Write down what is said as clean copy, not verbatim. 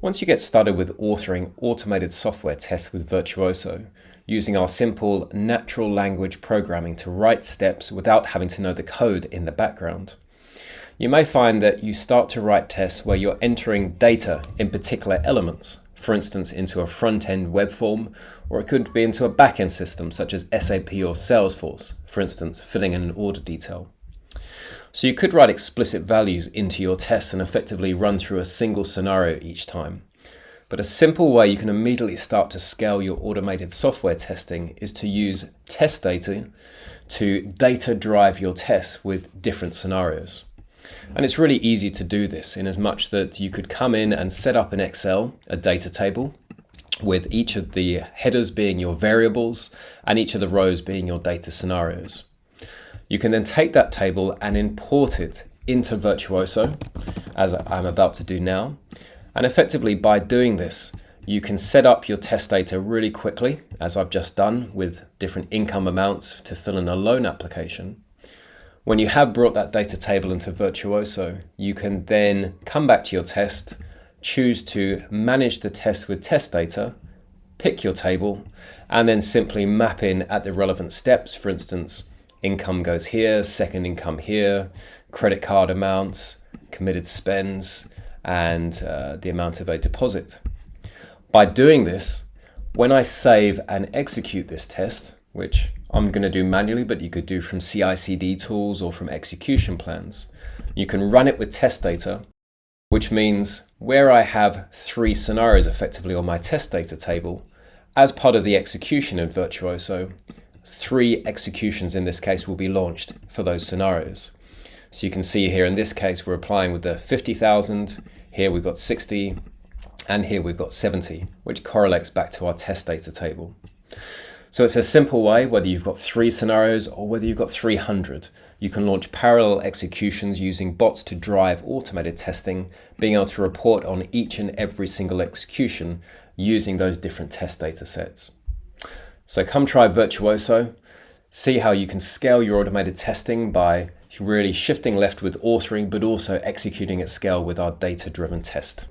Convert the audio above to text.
Once you get started with authoring automated software tests with Virtuoso, using our simple natural language programming to write steps without having to know the code in the background, you may find that you start to write tests where you're entering data in particular elements, for instance into a front-end web form, or it could be into a back-end system such as SAP or Salesforce, for instance filling in an order detail. So you could write explicit values into your tests and effectively run through a single scenario each time. But a simple way you can immediately start to scale your automated software testing is to use test data to data drive your tests with different scenarios. And it's really easy to do this in as much that you could come in and set up in Excel a data table with each of the headers being your variables and each of the rows being your data scenarios. You can then take that table and import it into Virtuoso, as I'm about to do now. And effectively by doing this, you can set up your test data really quickly, as I've just done with different income amounts to fill in a loan application. When you have brought that data table into Virtuoso, you can then come back to your test, choose to manage the test with test data, pick your table, and then simply map in at the relevant steps. For instance, income goes here, second income here, credit card amounts, committed spends, and the amount of a deposit. By doing this, when I save and execute this test, which I'm going to do manually, but you could do from CI/CD tools or from execution plans, you can run it with test data, which means where I have 3 scenarios effectively on my test data table, as part of the execution in Virtuoso, 3 executions in this case will be launched for those scenarios. So you can see here in this case we're applying with the 50,000, here we've got 60, and here we've got 70, which correlates back to our test data table. So it's a simple way, whether you've got 3 scenarios or whether you've got 300, you can launch parallel executions using bots to drive automated testing, being able to report on each and every single execution using those different test data sets. So come try Virtuoso, see how you can scale your automated testing by really shifting left with authoring, but also executing at scale with our data-driven test.